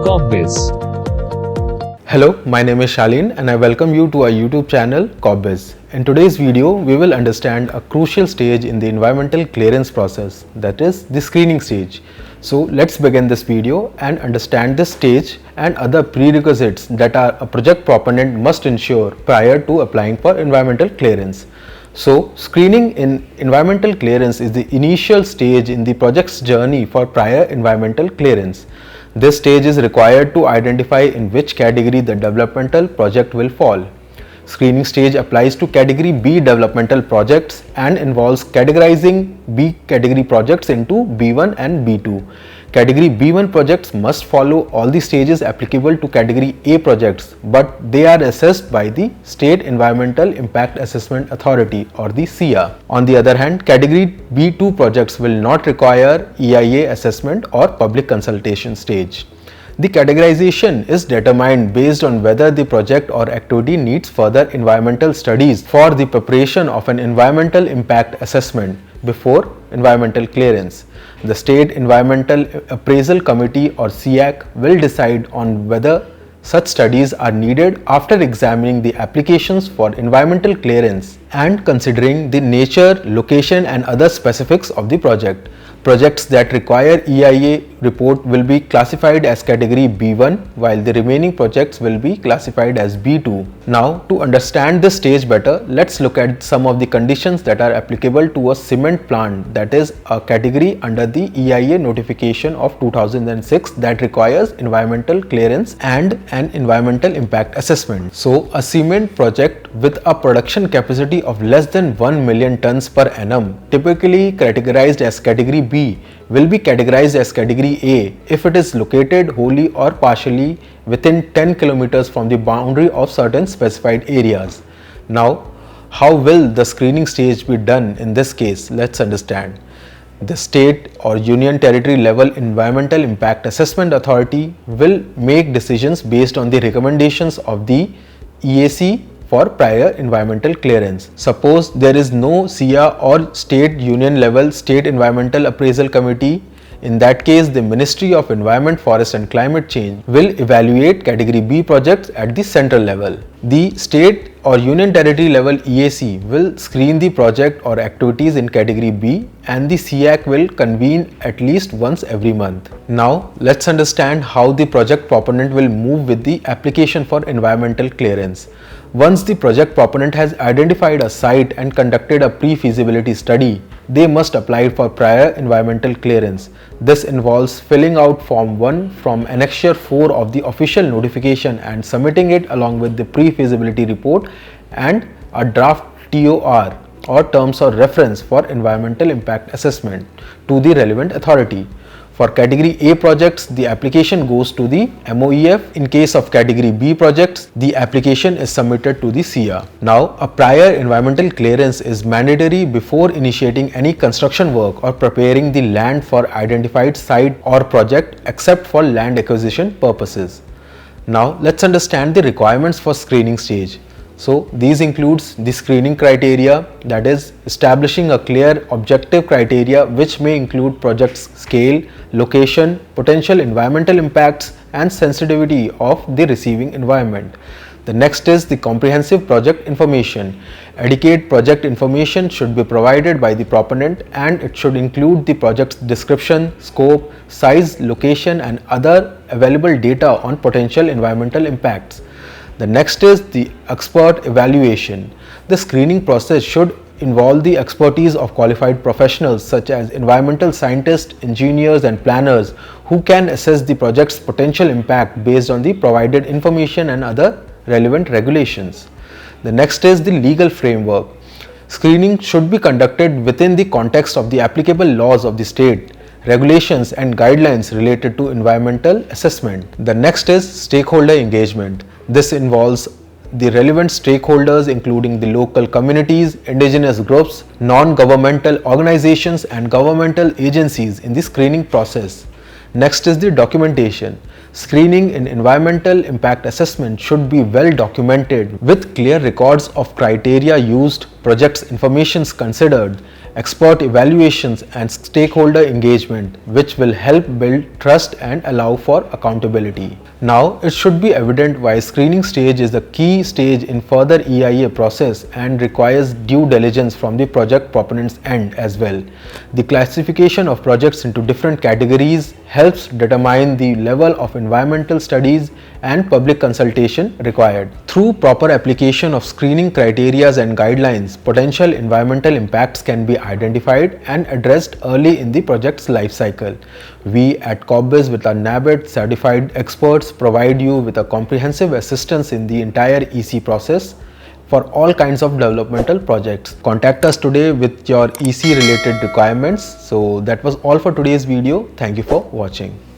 Corpbiz. Hello, my name is Shalin and I welcome you to our YouTube channel Corpbiz. In today's video, we will understand a crucial stage in the environmental clearance process, that is the screening stage. So let's begin this video and understand this stage and other prerequisites that a project proponent must ensure prior to applying for environmental clearance. So screening in environmental clearance is the initial stage in the project's journey for prior environmental clearance. This stage is required to identify in which category the developmental project will fall. Screening stage applies to category B developmental projects and involves categorizing B category projects into B1 and B2. Category B1 projects must follow all the stages applicable to category A projects, but they are assessed by the State Environmental Impact Assessment Authority or the SEIAA. On the other hand, category B2 projects will not require EIA assessment or public consultation stage. The categorization is determined based on whether the project or activity needs further environmental studies for the preparation of an environmental impact assessment before environmental clearance. The State Environmental Appraisal Committee or SEAC will decide on whether such studies are needed after examining the applications for environmental clearance and considering the nature, location and other specifics of the project. Projects that require EIA report will be classified as category B1 while the remaining projects will be classified as B2. Now, to understand this stage better, let's look at some of the conditions that are applicable to a cement plant, that is a category under the EIA notification of 2006 that requires environmental clearance and an environmental impact assessment. So, a cement project with a production capacity of less than 1 million tons per annum, typically categorized as category B, will be categorized as category A if it is located wholly or partially within 10 kilometers from the boundary of certain specified areas. Now, how will the screening stage be done in this case? Let's understand. The state or union territory level environmental impact assessment authority will make decisions based on the recommendations of the EAC for prior environmental clearance. Suppose there is no SEIAA or state union level State Environmental Appraisal Committee. In that case, the Ministry of Environment, Forest and Climate Change will evaluate category B projects at the central level. The state or union territory level EAC will screen the project or activities in category B and the SEAC will convene at least once every month. Now, let's understand how the project proponent will move with the application for environmental clearance. Once the project proponent has identified a site and conducted a pre-feasibility study, they must apply for prior environmental clearance. This involves filling out Form 1 from Annexure 4 of the official notification and submitting it along with the pre-feasibility report and a draft TOR or Terms of Reference for Environmental Impact Assessment to the relevant authority. For category A projects, the application goes to the MOEF. In case of category B projects, the application is submitted to the SEIAA. Now, a prior environmental clearance is mandatory before initiating any construction work or preparing the land for identified site or project except for land acquisition purposes. Now, let's understand the requirements for screening stage. So, these includes the screening criteria, that is establishing a clear objective criteria which may include project's scale, location, potential environmental impacts and sensitivity of the receiving environment. The next is the comprehensive project information. Adequate project information should be provided by the proponent and it should include the project's description, scope, size, location and other available data on potential environmental impacts. The next is the expert evaluation. The screening process should involve the expertise of qualified professionals such as environmental scientists, engineers and planners who can assess the project's potential impact based on the provided information and other relevant regulations. The next is the legal framework. Screening should be conducted within the context of the applicable laws of the state, regulations and guidelines related to environmental assessment. The next is stakeholder engagement. This involves the relevant stakeholders including the local communities, indigenous groups, non-governmental organizations and governmental agencies in the screening process. Next is the documentation. Screening in environmental impact assessment should be well documented with clear records of criteria used, projects information considered expert evaluations and stakeholder engagement, which will help build trust and allow for accountability. Now, it should be evident why screening stage is a key stage in further EIA process and requires due diligence from the project proponent's end as well. The classification of projects into different categories helps determine the level of environmental studies and public consultation required. Through proper application of screening criteria and guidelines, potential environmental impacts can be identified and addressed early in the project's life cycle. We at Corpbiz, with our NABET certified experts, provide you with a comprehensive assistance in the entire EC process for all kinds of developmental projects. Contact us today with your EC related requirements. So that was all for today's video. Thank you for watching.